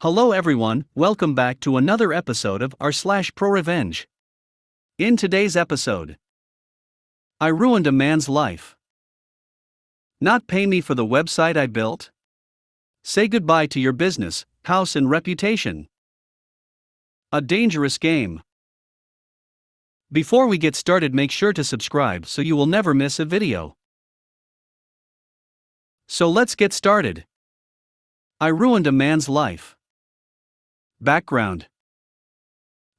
Hello everyone, welcome back to another episode of r/ProRevenge. In today's episode, I ruined a man's life. Not pay me for the website I built? Say goodbye to your business, house and reputation. A dangerous game. Before we get started, make sure to subscribe so you will never miss a video. So let's get started. I ruined a man's life. Background.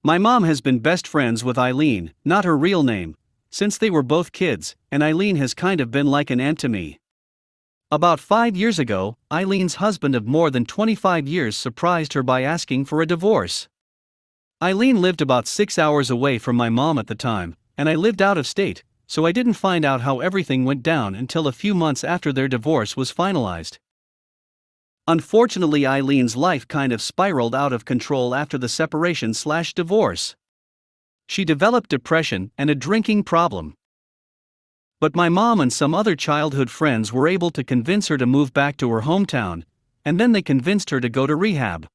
My mom has been best friends with Eileen, not her real name, since they were both kids, and Eileen has kind of been like an aunt to me. About 5 years ago, Eileen's husband of more than 25 years surprised her by asking for a divorce. Eileen lived about 6 hours away from my mom at the time, and I lived out of state, so I didn't find out how everything went down until a few months after their divorce was finalized. Unfortunately, Eileen's life kind of spiraled out of control after the separation/divorce. She developed depression and a drinking problem. But my mom and some other childhood friends were able to convince her to move back to her hometown, and then they convinced her to go to rehab.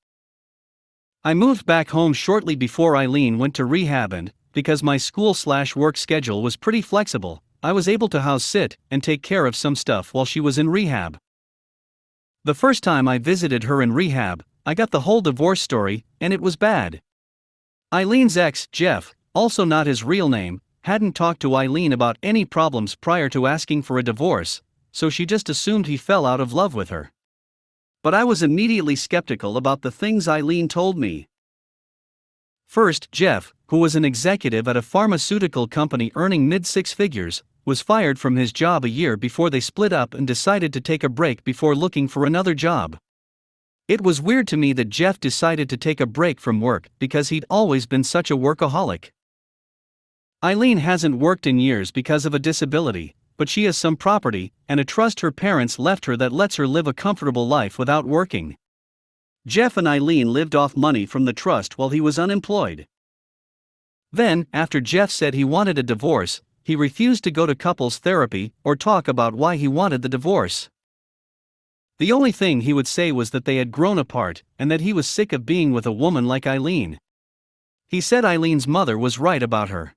I moved back home shortly before Eileen went to rehab, and, because my school/work schedule was pretty flexible, I was able to house sit and take care of some stuff while she was in rehab. The first time I visited her in rehab, I got the whole divorce story, and it was bad. Eileen's ex, Jeff, also not his real name, hadn't talked to Eileen about any problems prior to asking for a divorce, so she just assumed he fell out of love with her. But I was immediately skeptical about the things Eileen told me. First, Jeff, who was an executive at a pharmaceutical company earning mid-six figures, was fired from his job a year before they split up and decided to take a break before looking for another job. It was weird to me that Jeff decided to take a break from work because he'd always been such a workaholic. Eileen hasn't worked in years because of a disability, but she has some property and a trust her parents left her that lets her live a comfortable life without working. Jeff and Eileen lived off money from the trust while he was unemployed. Then, after Jeff said he wanted a divorce, he refused to go to couples therapy or talk about why he wanted the divorce. The only thing he would say was that they had grown apart and that he was sick of being with a woman like Eileen. He said Eileen's mother was right about her.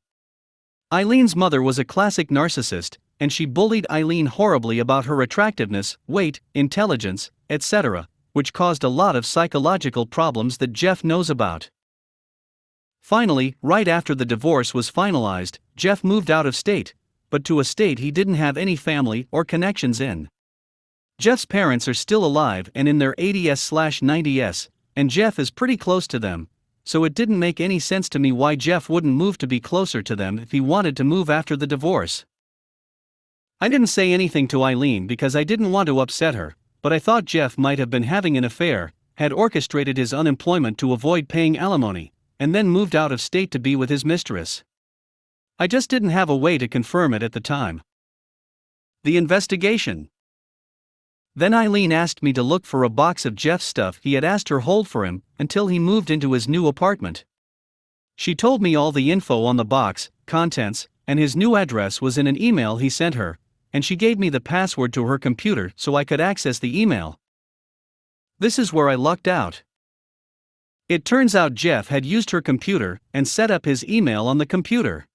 Eileen's mother was a classic narcissist, and she bullied Eileen horribly about her attractiveness, weight, intelligence, etc., which caused a lot of psychological problems that Jeff knows about. Finally, right after the divorce was finalized, Jeff moved out of state, but to a state he didn't have any family or connections in. Jeff's parents are still alive and in their 80s/90s, and Jeff is pretty close to them, so it didn't make any sense to me why Jeff wouldn't move to be closer to them if he wanted to move after the divorce. I didn't say anything to Eileen because I didn't want to upset her, but I thought Jeff might have been having an affair, had orchestrated his unemployment to avoid paying alimony, and then moved out of state to be with his mistress. I just didn't have a way to confirm it at the time. The investigation. Then Eileen asked me to look for a box of Jeff's stuff he had asked her hold for him until he moved into his new apartment. She told me all the info on the box, contents, and his new address was in an email he sent her, and she gave me the password to her computer so I could access the email. This is where I lucked out. It turns out Jeff had used her computer and set up his email on the computer.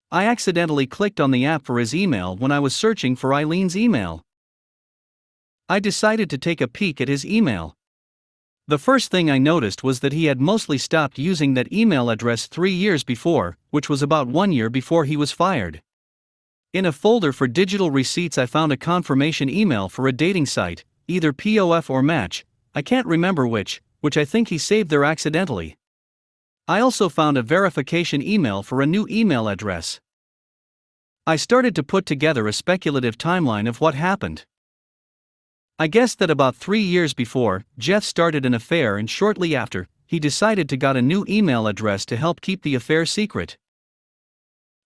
I accidentally clicked on the app for his email when I was searching for Eileen's email. I decided to take a peek at his email. The first thing I noticed was that he had mostly stopped using that email address 3 years before, which was about 1 year before he was fired. In a folder for digital receipts I found a confirmation email for a dating site, either POF or Match, I can't remember which I think he saved there accidentally. I also found a verification email for a new email address. I started to put together a speculative timeline of what happened. I guessed that about 3 years before, Jeff started an affair, and shortly after, he decided to get a new email address to help keep the affair secret.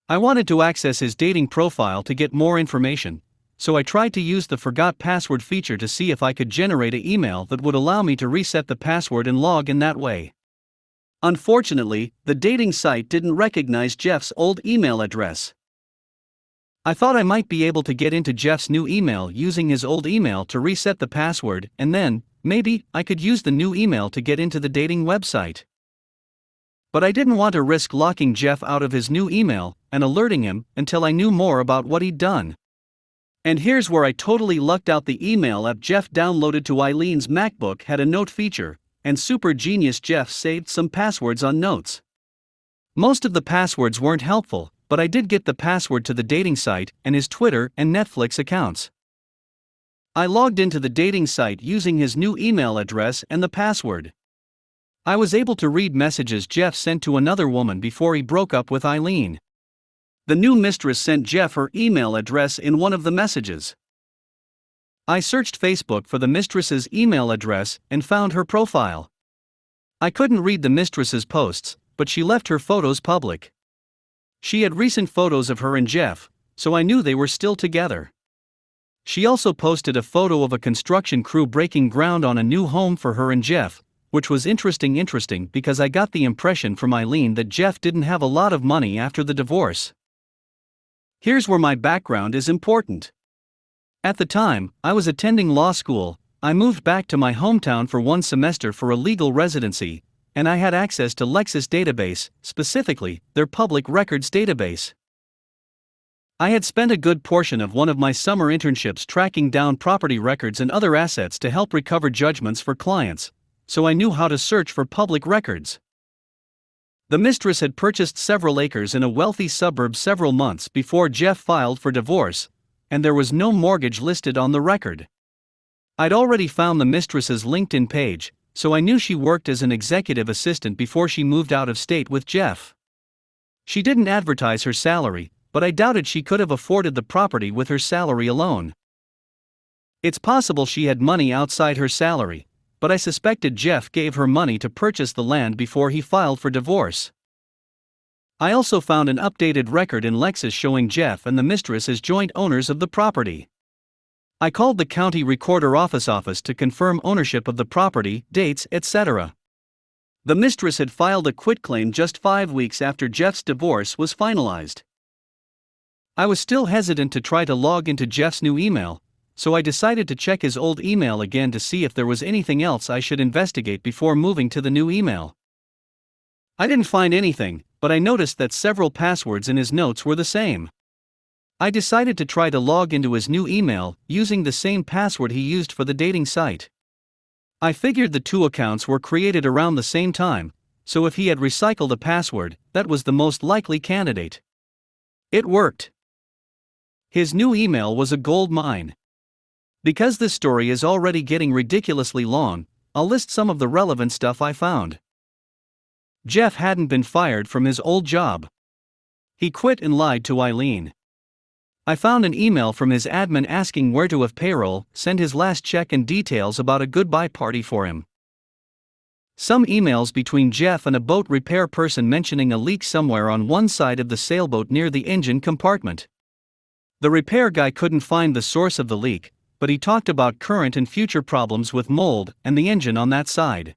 I wanted to access his dating profile to get more information, so I tried to use the forgot password feature to see if I could generate an email that would allow me to reset the password and log in that way. Unfortunately, the dating site didn't recognize Jeff's old email address. I thought I might be able to get into Jeff's new email using his old email to reset the password and then, maybe I could use the new email to get into the dating website. But I didn't want to risk locking Jeff out of his new email and alerting him until I knew more about what he'd done. And here's where I totally lucked out. The email app Jeff downloaded to Eileen's MacBook had a note feature, and super genius Jeff saved some passwords on notes. Most of the passwords weren't helpful, but I did get the password to the dating site and his Twitter and Netflix accounts. I logged into the dating site using his new email address and the password. I was able to read messages Jeff sent to another woman before he broke up with Eileen. The new mistress sent Jeff her email address in one of the messages. I searched Facebook for the mistress's email address and found her profile. I couldn't read the mistress's posts, but she left her photos public. She had recent photos of her and Jeff, so I knew they were still together. She also posted a photo of a construction crew breaking ground on a new home for her and Jeff, which was interesting because I got the impression from Eileen that Jeff didn't have a lot of money after the divorce. Here's where my background is important. At the time, I was attending law school. I moved back to my hometown for one semester for a legal residency, and I had access to Lexis database, specifically, their public records database. I had spent a good portion of one of my summer internships tracking down property records and other assets to help recover judgments for clients, so I knew how to search for public records. The mistress had purchased several acres in a wealthy suburb several months before Jeff filed for divorce, and there was no mortgage listed on the record. I'd already found the mistress's LinkedIn page, so I knew she worked as an executive assistant before she moved out of state with Jeff. She didn't advertise her salary, but I doubted she could have afforded the property with her salary alone. It's possible she had money outside her salary, but I suspected Jeff gave her money to purchase the land before he filed for divorce. I also found an updated record in Lexis showing Jeff and the mistress as joint owners of the property. I called the county recorder office to confirm ownership of the property, dates, etc. The mistress had filed a quitclaim just 5 weeks after Jeff's divorce was finalized. I was still hesitant to try to log into Jeff's new email, so I decided to check his old email again to see if there was anything else I should investigate before moving to the new email. I didn't find anything, but I noticed that several passwords in his notes were the same. I decided to try to log into his new email using the same password he used for the dating site. I figured the two accounts were created around the same time, so if he had recycled a password, that was the most likely candidate. It worked. His new email was a gold mine. Because this story is already getting ridiculously long, I'll list some of the relevant stuff I found. Jeff hadn't been fired from his old job. He quit and lied to Eileen. I found an email from his admin asking where to have payroll, send his last check and details about a goodbye party for him. Some emails between Jeff and a boat repair person mentioning a leak somewhere on one side of the sailboat near the engine compartment. The repair guy couldn't find the source of the leak, but he talked about current and future problems with mold and the engine on that side.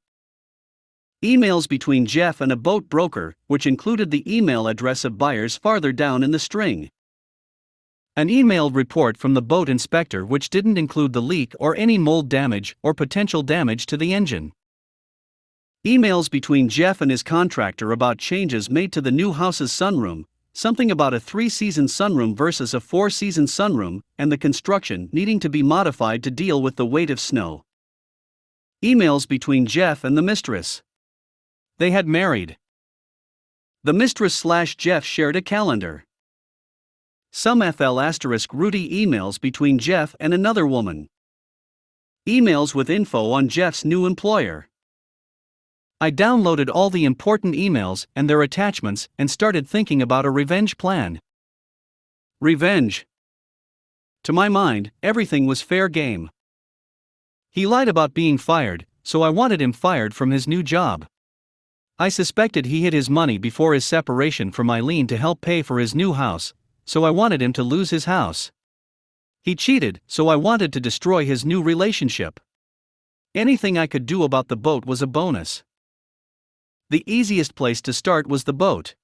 Emails between Jeff and a boat broker, which included the email address of buyers farther down in the string. An emailed report from the boat inspector which didn't include the leak or any mold damage or potential damage to the engine. Emails between Jeff and his contractor about changes made to the new house's sunroom, something about a 3-season sunroom versus a 4-season sunroom, and the construction needing to be modified to deal with the weight of snow. Emails between Jeff and the mistress. They had married. The mistress/Jeff shared a calendar. Some FL*Rudy emails between Jeff and another woman. Emails with info on Jeff's new employer. I downloaded all the important emails and their attachments and started thinking about a revenge plan. Revenge. To my mind, everything was fair game. He lied about being fired, so I wanted him fired from his new job. I suspected he hid his money before his separation from Eileen to help pay for his new house, so I wanted him to lose his house. He cheated, so I wanted to destroy his new relationship. Anything I could do about the boat was a bonus. The easiest place to start was the boat.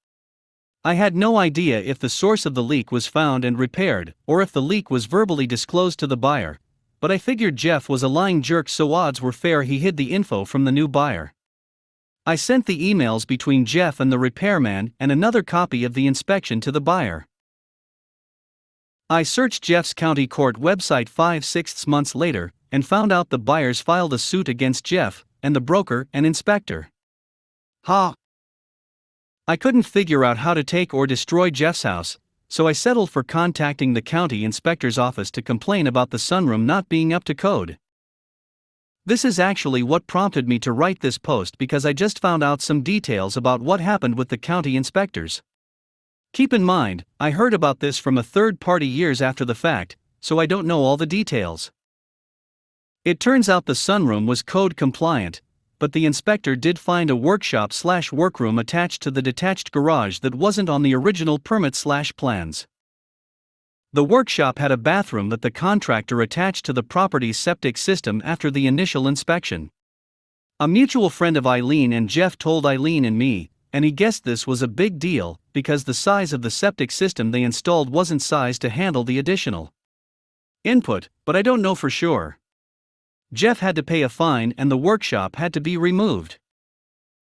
I had no idea if the source of the leak was found and repaired, or if the leak was verbally disclosed to the buyer, but I figured Jeff was a lying jerk, so odds were fair he hid the info from the new buyer. I sent the emails between Jeff and the repairman and another copy of the inspection to the buyer. I searched Jeff's county court website 5-6 months later and found out the buyers filed a suit against Jeff and the broker and inspector. I couldn't figure out how to take or destroy Jeff's house, so I settled for contacting the county inspector's office to complain about the sunroom not being up to code. This is actually what prompted me to write this post, because I just found out some details about what happened with the county inspectors. Keep in mind, I heard about this from a third party years after the fact, so I don't know all the details. It turns out the sunroom was code compliant, but the inspector did find a workshop/workroom attached to the detached garage that wasn't on the original permit/plans. The workshop had a bathroom that the contractor attached to the property's septic system after the initial inspection. A mutual friend of Eileen and Jeff told Eileen and me, and he guessed this was a big deal because the size of the septic system they installed wasn't sized to handle the additional input, but I don't know for sure. Jeff had to pay a fine and the workshop had to be removed.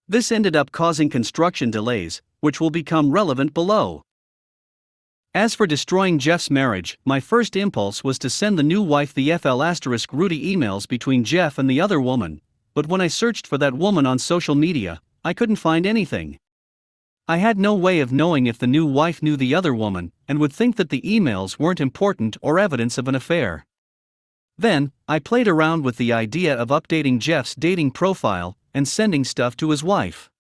This ended up causing construction delays, which will become relevant below. As for destroying Jeff's marriage, my first impulse was to send the new wife the FL*Rudy emails between Jeff and the other woman, but when I searched for that woman on social media, I couldn't find anything. I had no way of knowing if the new wife knew the other woman, and would think that the emails weren't important or evidence of an affair. Then, I played around with the idea of updating Jeff's dating profile and sending stuff to his wife.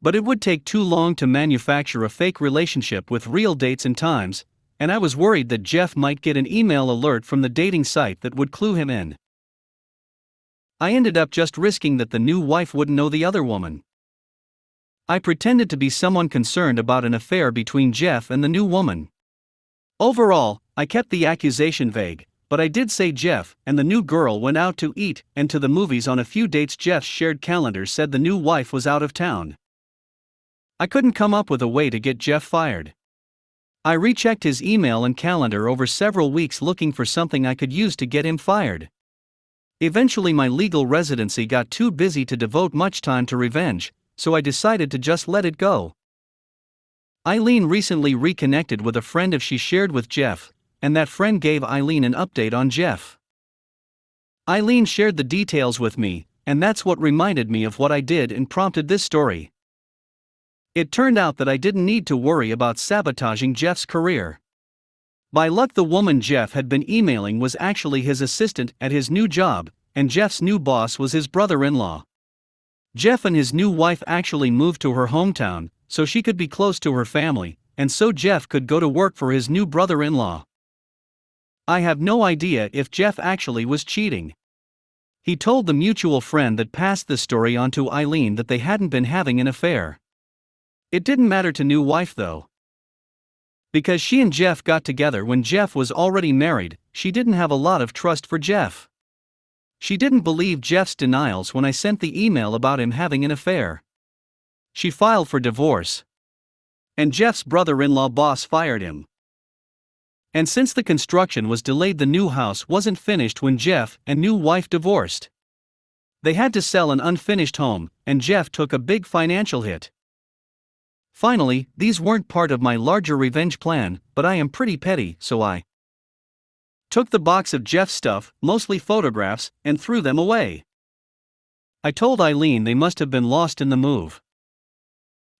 But it would take too long to manufacture a fake relationship with real dates and times, and I was worried that Jeff might get an email alert from the dating site that would clue him in. I ended up just risking that the new wife wouldn't know the other woman. I pretended to be someone concerned about an affair between Jeff and the new woman. Overall, I kept the accusation vague, but I did say Jeff and the new girl went out to eat and to the movies on a few dates. Jeff's shared calendar said the new wife was out of town. I couldn't come up with a way to get Jeff fired. I rechecked his email and calendar over several weeks looking for something I could use to get him fired. Eventually my legal residency got too busy to devote much time to revenge, so I decided to just let it go. Eileen recently reconnected with a friend she shared with Jeff, and that friend gave Eileen an update on Jeff. Eileen shared the details with me, and that's what reminded me of what I did and prompted this story. It turned out that I didn't need to worry about sabotaging Jeff's career. By luck, the woman Jeff had been emailing was actually his assistant at his new job, and Jeff's new boss was his brother-in-law. Jeff and his new wife actually moved to her hometown, so she could be close to her family, and so Jeff could go to work for his new brother-in-law. I have no idea if Jeff actually was cheating. He told the mutual friend that passed the story on to Eileen that they hadn't been having an affair. It didn't matter to new wife though. Because she and Jeff got together when Jeff was already married, she didn't have a lot of trust for Jeff. She didn't believe Jeff's denials when I sent the email about him having an affair. She filed for divorce. And Jeff's brother-in-law boss fired him. And since the construction was delayed, the new house wasn't finished when Jeff and new wife divorced. They had to sell an unfinished home, and Jeff took a big financial hit. Finally, these weren't part of my larger revenge plan, but I am pretty petty, so I took the box of Jeff's stuff, mostly photographs, and threw them away. I told Eileen they must have been lost in the move.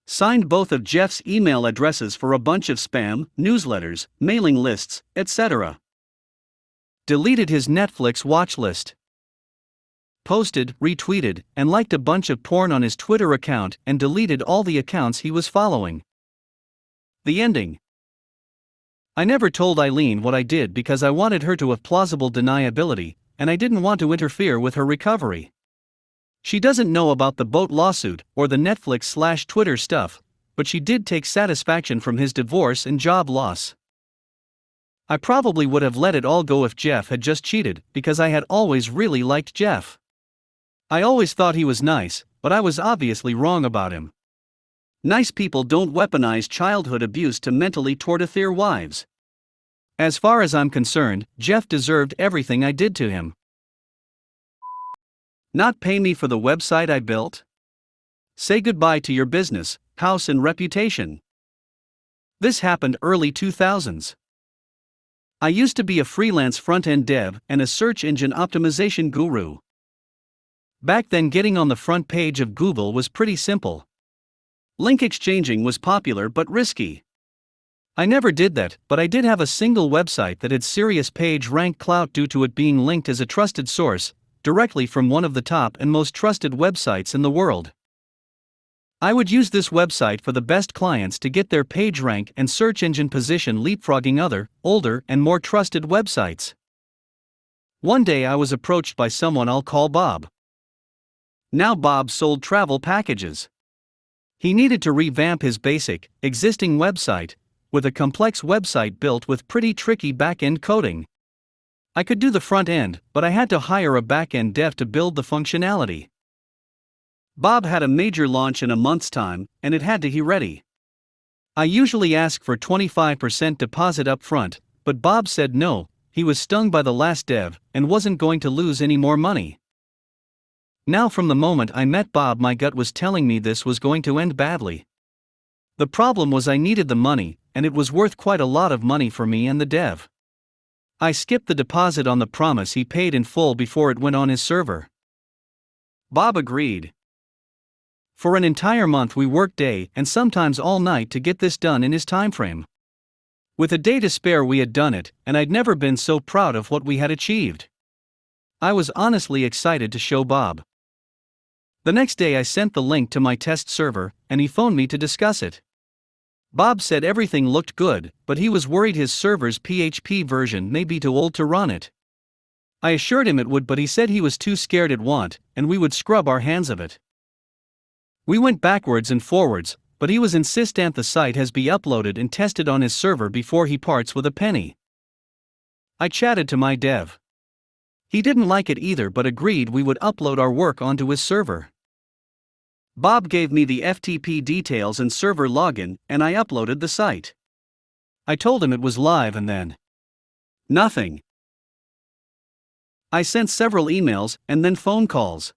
Signed both of Jeff's email addresses for a bunch of spam, newsletters, mailing lists, etc. Deleted his Netflix watch list. Posted, retweeted, and liked a bunch of porn on his Twitter account and deleted all the accounts he was following. The ending. I never told Eileen what I did because I wanted her to have plausible deniability, and I didn't want to interfere with her recovery. She doesn't know about the boat lawsuit or the Netflix/Twitter stuff, but she did take satisfaction from his divorce and job loss. I probably would have let it all go if Jeff had just cheated, because I had always really liked Jeff. I always thought he was nice, but I was obviously wrong about him. Nice people don't weaponize childhood abuse to mentally torture their wives. As far as I'm concerned, Jeff deserved everything I did to him. Not pay me for the website I built? Say goodbye to your business, house, and reputation. This happened early 2000s. I used to be a freelance front-end dev and a search engine optimization guru. Back then, getting on the front page of Google was pretty simple. Link exchanging was popular but risky. I never did that, but I did have a single website that had serious page rank clout due to it being linked as a trusted source, directly from one of the top and most trusted websites in the world. I would use this website for the best clients to get their page rank and search engine position, leapfrogging other, older, and more trusted websites. One day I was approached by someone I'll call Bob. Now Bob sold travel packages. He needed to revamp his basic, existing website, with a complex website built with pretty tricky back-end coding. I could do the front end, but I had to hire a back-end dev to build the functionality. Bob had a major launch in a month's time, and it had to be ready. I usually ask for 25% deposit up front, but Bob said no, he was stung by the last dev, and wasn't going to lose any more money. Now, from the moment I met Bob, my gut was telling me this was going to end badly. The problem was I needed the money, and it was worth quite a lot of money for me and the dev. I skipped the deposit on the promise he paid in full before it went on his server. Bob agreed. For an entire month we worked day and sometimes all night to get this done in his timeframe. With a day to spare we had done it, and I'd never been so proud of what we had achieved. I was honestly excited to show Bob. The next day I sent the link to my test server, and he phoned me to discuss it. Bob said everything looked good, but he was worried his server's PHP version may be too old to run it. I assured him it would, but he said he was too scared it'd want, and we would scrub our hands of it. We went backwards and forwards, but he was insistent the site has be uploaded and tested on his server before he parts with a penny. I chatted to my dev. He didn't like it either but agreed we would upload our work onto his server. Bob gave me the FTP details and server login, and I uploaded the site. I told him it was live and then nothing. I sent several emails and then phone calls.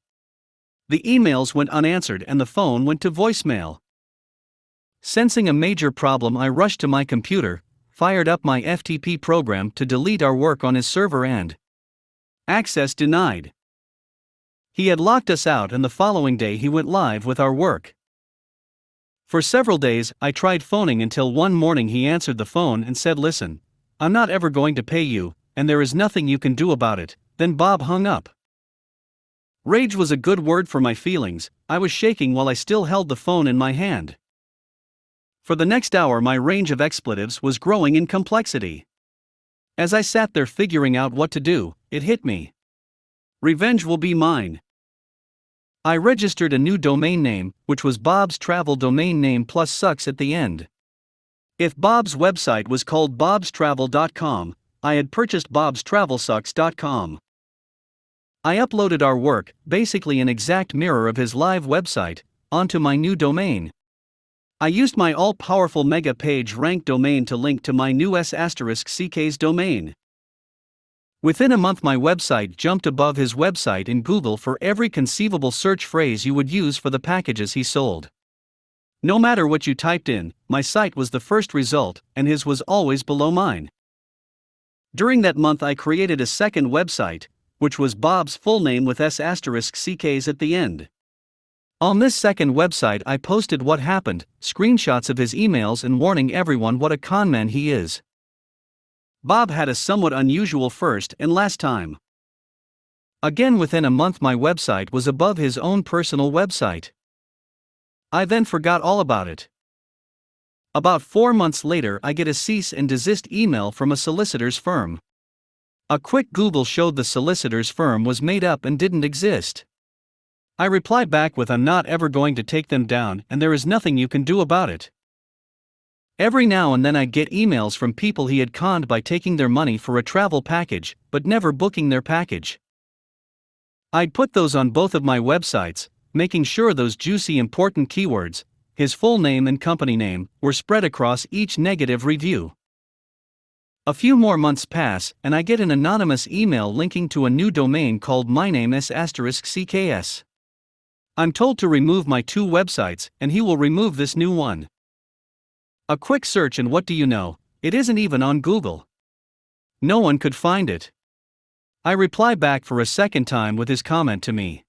The emails went unanswered and the phone went to voicemail. Sensing a major problem, I rushed to my computer, fired up my FTP program to delete our work on his server and access denied. He had locked us out, and the following day he went live with our work. For several days, I tried phoning until one morning he answered the phone and said, "Listen, I'm not ever going to pay you, and there is nothing you can do about it." Then Bob hung up. Rage was a good word for my feelings. I was shaking while I still held the phone in my hand. For the next hour, my range of expletives was growing in complexity. As I sat there figuring out what to do, it hit me. Revenge will be mine. I registered a new domain name, which was Bob's Travel domain name plus sucks at the end. If Bob's website was called bobstravel.com, I had purchased bobstravelsucks.com. I uploaded our work, basically an exact mirror of his live website, onto my new domain. I used my all-powerful mega page rank domain to link to my new s**ck's domain. Within a month my website jumped above his website in Google for every conceivable search phrase you would use for the packages he sold. No matter what you typed in, my site was the first result, and his was always below mine. During that month I created a second website, which was Bob's full name with s**ck's at the end. On this second website I posted what happened, screenshots of his emails, and warning everyone what a conman he is. Bob had a somewhat unusual first and last time. Again, within a month my website was above his own personal website. I then forgot all about it. About 4 months later I get a cease and desist email from a solicitor's firm. A quick Google showed the solicitor's firm was made up and didn't exist. I replied back with, "I'm not ever going to take them down, and there is nothing you can do about it." Every now and then I'd get emails from people he had conned by taking their money for a travel package, but never booking their package. I'd put those on both of my websites, making sure those juicy important keywords, his full name and company name, were spread across each negative review. A few more months pass, and I get an anonymous email linking to a new domain called mynames*cks. I'm told to remove my 2 websites, and he will remove this new one. A quick search, and what do you know? It isn't even on Google. No one could find it. I reply back for a second time with his comment to me.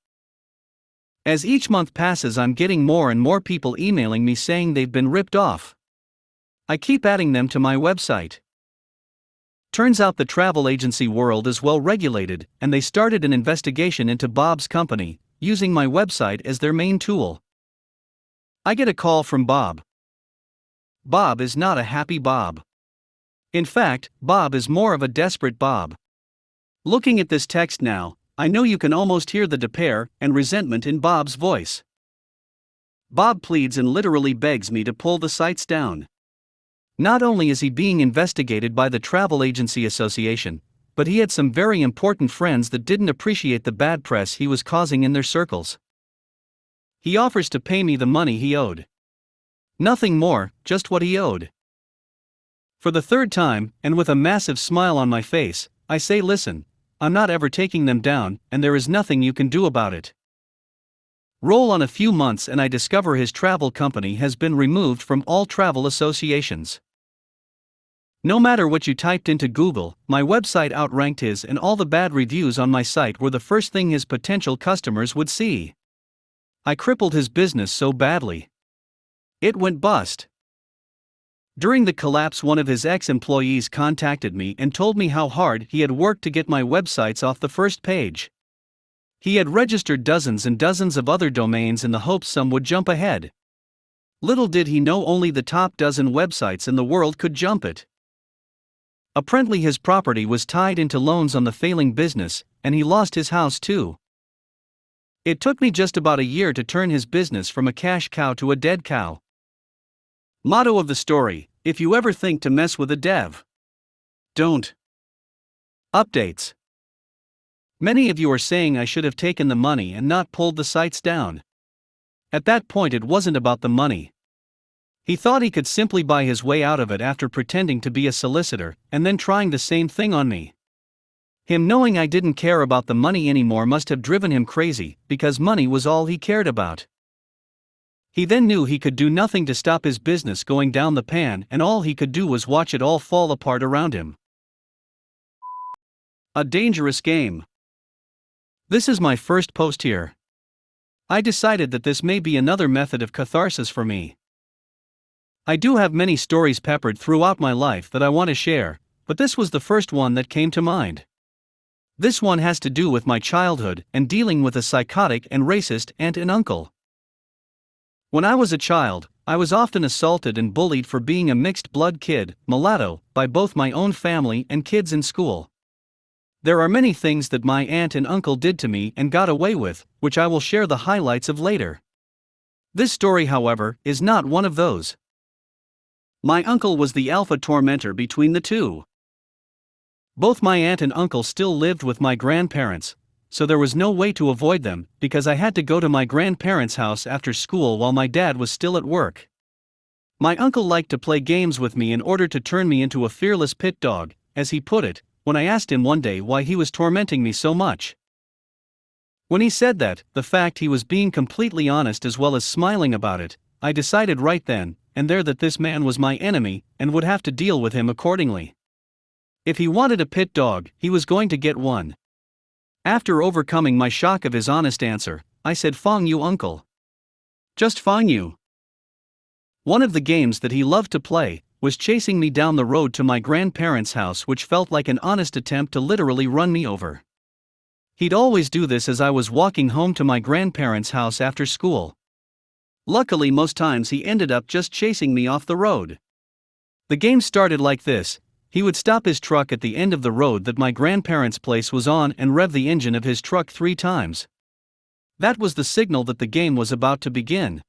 As each month passes, I'm getting more and more people emailing me saying they've been ripped off. I keep adding them to my website. Turns out the travel agency world is well regulated, and they started an investigation into Bob's company, using my website as their main tool. I get a call from Bob. Bob is not a happy Bob. In fact, Bob is more of a desperate Bob. Looking at this text now, I know you can almost hear the despair and resentment in Bob's voice. Bob pleads and literally begs me to pull the sites down. Not only is he being investigated by the Travel Agency Association, but he had some very important friends that didn't appreciate the bad press he was causing in their circles. He offers to pay me the money he owed. Nothing more, just what he owed. For the 3rd time, and with a massive smile on my face, I say, listen, I'm not ever taking them down, and there is nothing you can do about it. Roll on a few months and I discover his travel company has been removed from all travel associations. No matter what you typed into Google, my website outranked his, and all the bad reviews on my site were the first thing his potential customers would see. I crippled his business so badly. It went bust. During the collapse, one of his ex-employees contacted me and told me how hard he had worked to get my websites off the first page. He had registered dozens and dozens of other domains in the hopes some would jump ahead. Little did he know only the top dozen websites in the world could jump it. Apparently his property was tied into loans on the failing business, and he lost his house too. It took me just about a year to turn his business from a cash cow to a dead cow. Motto of the story: if you ever think to mess with a dev, don't. Updates. Many of you are saying I should have taken the money and not pulled the sites down. At that point it wasn't about the money. He thought he could simply buy his way out of it after pretending to be a solicitor, and then trying the same thing on me. Him knowing I didn't care about the money anymore must have driven him crazy, because money was all he cared about. He then knew he could do nothing to stop his business going down the pan, and all he could do was watch it all fall apart around him. A dangerous game. This is my first post here. I decided that this may be another method of catharsis for me. I do have many stories peppered throughout my life that I want to share, but this was the first one that came to mind. This one has to do with my childhood and dealing with a psychotic and racist aunt and uncle. When I was a child, I was often assaulted and bullied for being a mixed-blood kid, mulatto, by both my own family and kids in school. There are many things that my aunt and uncle did to me and got away with, which I will share the highlights of later. This story, however, is not one of those. My uncle was the alpha tormentor between the two. Both my aunt and uncle still lived with my grandparents, so there was no way to avoid them, because I had to go to my grandparents' house after school while my dad was still at work. My uncle liked to play games with me in order to turn me into a fearless pit dog, as he put it, when I asked him one day why he was tormenting me so much. When he said that, the fact he was being completely honest as well as smiling about it, I decided right then and there that this man was my enemy and would have to deal with him accordingly. If he wanted a pit dog, he was going to get one. After overcoming my shock of his honest answer, I said, "Fong you, uncle. Just fong you." One of the games that he loved to play was chasing me down the road to my grandparents' house, which felt like an honest attempt to literally run me over. He'd always do this as I was walking home to my grandparents' house after school. Luckily, most times he ended up just chasing me off the road. The game started like this: he would stop his truck at the end of the road that my grandparents' place was on and rev the engine of his truck 3 times. That was the signal that the game was about to begin.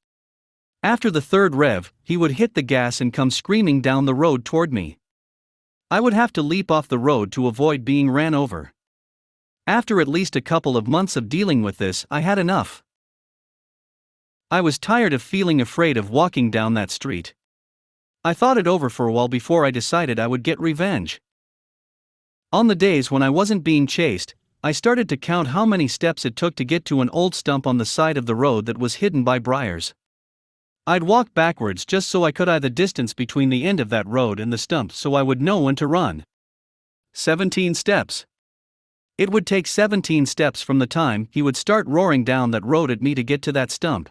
After the 3rd rev, he would hit the gas and come screaming down the road toward me. I would have to leap off the road to avoid being ran over. After at least a couple of months of dealing with this, I had enough. I was tired of feeling afraid of walking down that street. I thought it over for a while before I decided I would get revenge. On the days when I wasn't being chased, I started to count how many steps it took to get to an old stump on the side of the road that was hidden by briars. I'd walk backwards just so I could eye the distance between the end of that road and the stump so I would know when to run. 17 steps. It would take 17 steps from the time he would start roaring down that road at me to get to that stump.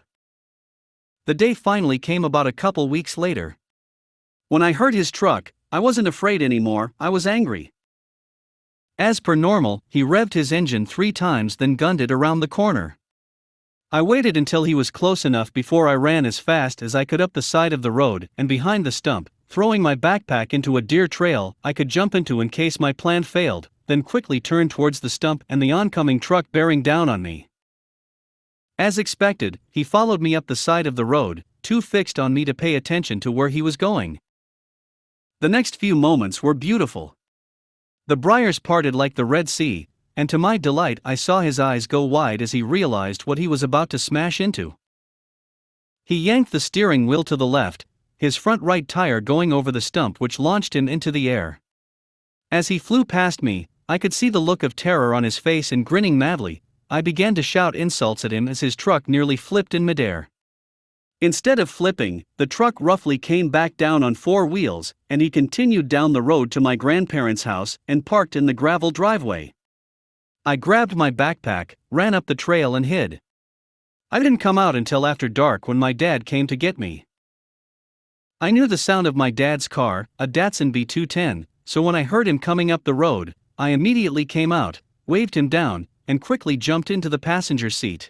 The day finally came about a couple weeks later. When I heard his truck, I wasn't afraid anymore, I was angry. As per normal, he revved his engine 3 times then gunned it around the corner. I waited until he was close enough before I ran as fast as I could up the side of the road and behind the stump, throwing my backpack into a deer trail I could jump into in case my plan failed, then quickly turned towards the stump and the oncoming truck bearing down on me. As expected, he followed me up the side of the road, too fixed on me to pay attention to where he was going. The next few moments were beautiful. The briars parted like the Red Sea, and to my delight I saw his eyes go wide as he realized what he was about to smash into. He yanked the steering wheel to the left, his front right tire going over the stump which launched him into the air. As he flew past me, I could see the look of terror on his face and grinning madly, I began to shout insults at him as his truck nearly flipped in midair. Instead of flipping, the truck roughly came back down on 4 wheels, and he continued down the road to my grandparents' house and parked in the gravel driveway. I grabbed my backpack, ran up the trail and hid. I didn't come out until after dark when my dad came to get me. I knew the sound of my dad's car, a Datsun B210, so when I heard him coming up the road, I immediately came out, waved him down, and quickly jumped into the passenger seat.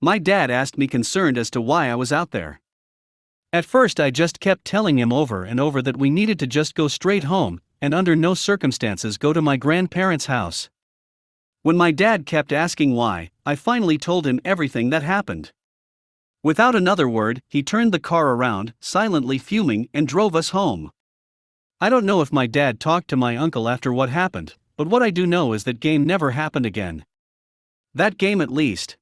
My dad asked me concerned as to why I was out there. At first I just kept telling him over and over that we needed to just go straight home, and under no circumstances go to my grandparents' house. When my dad kept asking why, I finally told him everything that happened. Without another word, he turned the car around, silently fuming, and drove us home. I don't know if my dad talked to my uncle after what happened, but what I do know is that game never happened again. That game at least.